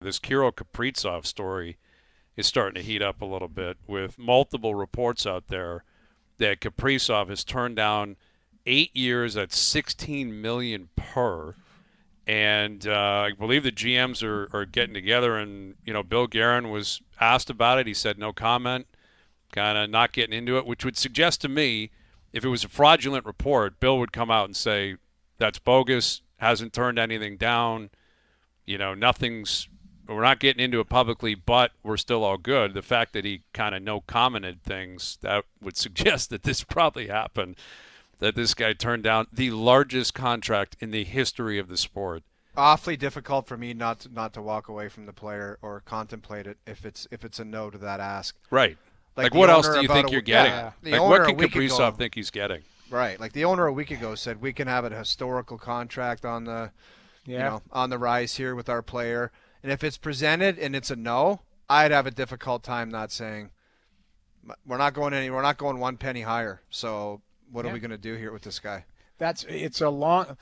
This Kirill Kaprizov story is starting to heat up a little bit with multiple reports out there that Kaprizov has turned down 8 years at 16 million per. And I believe the GMs are getting together, and Bill Guerin was asked about it. He said no comment, kind of not getting into it, which would suggest to me if it was a fraudulent report, Bill would come out and say that's bogus, hasn't turned anything down, nothing's. We're not getting into it publicly, but we're still all good. The fact that he kind of no commented things, that would suggest that this probably happened, that this guy turned down the largest contract in the history of the sport. Awfully difficult for me not to walk away from the player or contemplate it if it's a no to that ask. Right. Like what else do you think you're getting? Yeah, like what can Kaprizov think he's getting? Right. Like the owner a week ago said, we can have a historical contract on the, on the rise here with our player. And if it's presented and it's a no, I'd have a difficult time not saying, we're not going one penny higher. So what are we going to do here with this guy? It's a long,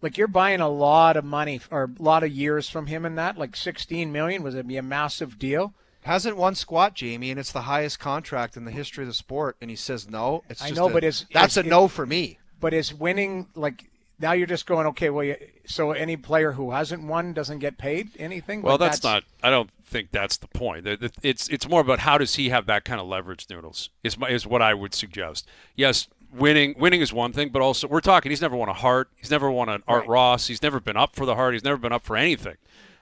like you're buying a lot of money or a lot of years from him in that. Like 16 million, was it be a massive deal? Hasn't won squat, Jamie, and it's the highest contract in the history of the sport. And he says no. It's just that's a no for me. But is winning, like, now you're just going, okay, well, so any player who hasn't won doesn't get paid anything? Well, that's not – I don't think that's the point. It's more about how does he have that kind of leverage, Noodles, is what I would suggest. Yes, winning is one thing, but also we're talking he's never won a Hart. He's never won an Art Ross. He's never been up for the Hart. He's never been up for anything.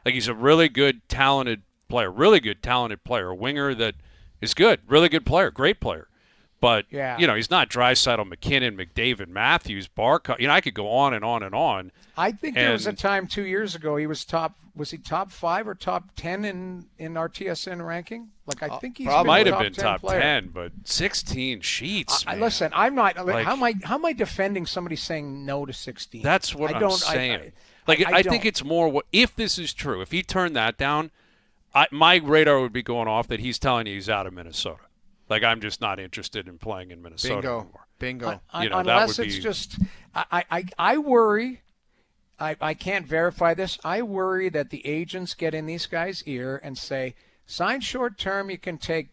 Like he's a really good, talented player, a winger that is good, really good player, great player. But, he's not Draisaitl, McKinnon, McDavid, Matthews, Barkov. I could go on and on and on. I think there was a time 2 years ago he was top 5 or top 10 in our TSN ranking? Like, I think he's might have been top player. 10, but 16 sheets, man. Listen, I'm not like, how am I defending somebody saying no to 16? That's what I'm saying. I think it's more if this is true, if he turned that down, my radar would be going off that he's telling you he's out of Minnesota. Like, I'm just not interested in playing in Minnesota anymore. Bingo. Unless it's just – I worry – I can't verify this. I worry that the agents get in these guys' ear and say, sign short term, you can take,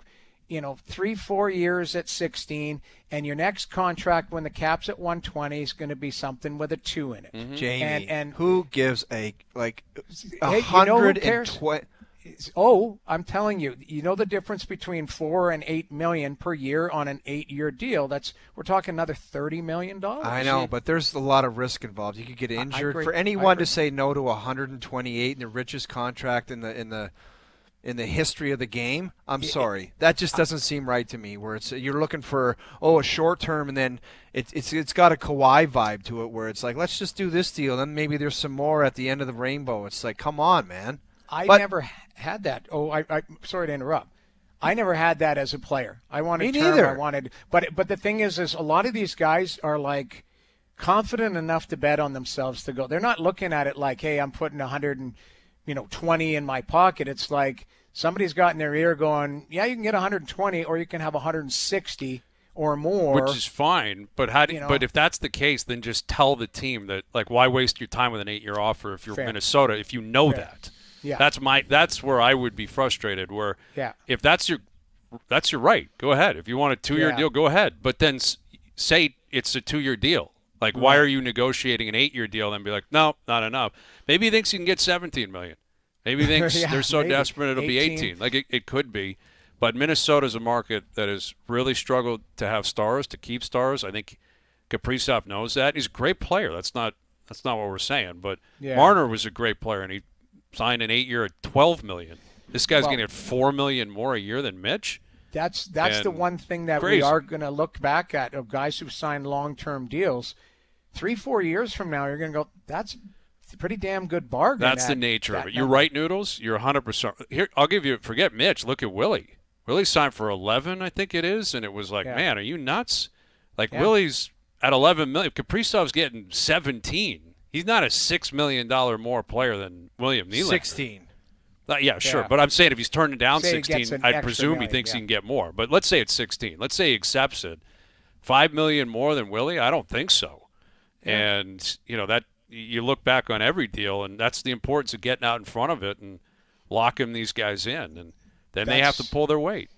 3-4 years at 16, and your next contract when the cap's at 120 is going to be something with a 2 in it. Mm-hmm. Jamie, and who gives a, hey, 120 – Oh, I'm telling you, the difference between $4 and $8 million per year on an 8-year deal. We're talking another $30 million. I know, but there's a lot of risk involved. You could get injured. For anyone to say no to 128 in the richest contract in the history of the game, I'm sorry. That just doesn't seem right to me. Where you're looking for a short term, and then it's got a Kawhi vibe to it, where it's like, let's just do this deal, then maybe there's some more at the end of the rainbow. It's like, come on, man. I never had that. Oh, I'm sorry to interrupt. I never had that as a player. I wanted Me neither. I wanted, but the thing is a lot of these guys are like confident enough to bet on themselves to go. They're not looking at it like, hey, I'm putting 120 in my pocket. It's like somebody's got in their ear going, yeah, you can get 120, or you can have 160 or more, which is fine. But but if that's the case, then just tell the team that, like, why waste your time with an 8-year offer if you're Minnesota if you know that. Yeah. That's where I would be frustrated. Where if that's your right, go ahead. If you want a 2-year deal, go ahead. But then say it's a 2-year deal. Like, why are you negotiating an 8-year deal and be like, no, not enough? Maybe he thinks he can get $17 million. Maybe he thinks they're so desperate it'll be 18. Like it could be. But Minnesota's a market that has really struggled to have stars, to keep stars. I think Kaprizov knows that. He's a great player. That's not what we're saying. But Marner was a great player, and he signed an 8-year at $12 million. This guy's going to get $4 million more a year than Mitch. That's the one thing that we are going to look back at of guys who signed long-term deals. 3-4 years from now, you're going to go, that's a pretty damn good bargain. That's the nature of it. You're right, Noodles. You're 100%. Here, I'll give you. Forget Mitch. Look at Willie. Willie signed for 11, I think it is, and it was like, man, are you nuts? Like Willie's at 11 million. Kaprizov's getting 17. He's not a $6 million more player than William Nylander. 16. Sure. But I'm saying if he's turning down say 16, I'd presume he thinks he can get more. But let's say it's 16. Let's say he accepts it. $5 million more than Willie? I don't think so. Yeah. And, that you look back on every deal, and that's the importance of getting out in front of it. And locking these guys in, and then they have to pull their weight.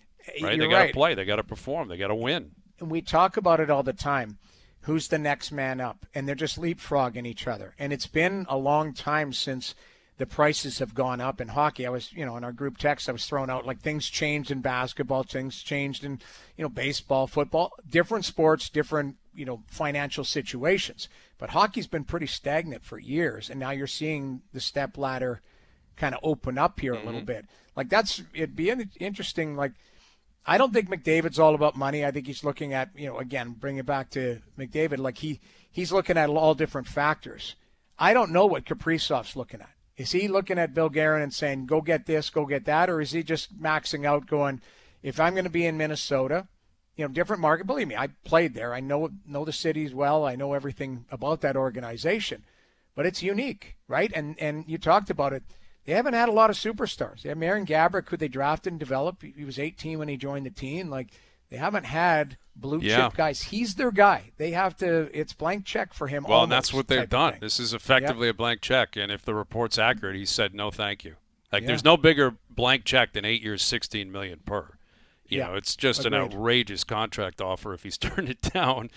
Right? They got to play. They got to perform. They got to win. And we talk about it all the time. Who's the next man up? And they're just leapfrogging each other. And it's been a long time since the prices have gone up in hockey. I was, in our group text, I was throwing out like things changed in basketball, things changed in, baseball, football, different sports, different, financial situations. But hockey's been pretty stagnant for years. And now you're seeing the step ladder kind of open up here a little bit. Like it'd be interesting. Like, I don't think McDavid's all about money. I think he's looking at, again, bring it back to McDavid, like he's looking at all different factors. I don't know what Kaprizov's looking at. Is he looking at Bill Guerin and saying, go get this, go get that? Or is he just maxing out going, if I'm going to be in Minnesota, different market, believe me, I played there. I know the cities well. I know everything about that organization. But it's unique, right? And you talked about it. They haven't had a lot of superstars. They have Aaron Gabrick, who they drafted and developed. He was 18 when he joined the team. Like, they haven't had blue-chip guys. He's their guy. They have to – it's blank check for him. Well, and that's what they've done. This is effectively a blank check. And if the report's accurate, he said, no, thank you. Like, there's no bigger blank check than 8 years, $16 million per. You know, it's just an outrageous contract offer if he's turned it down.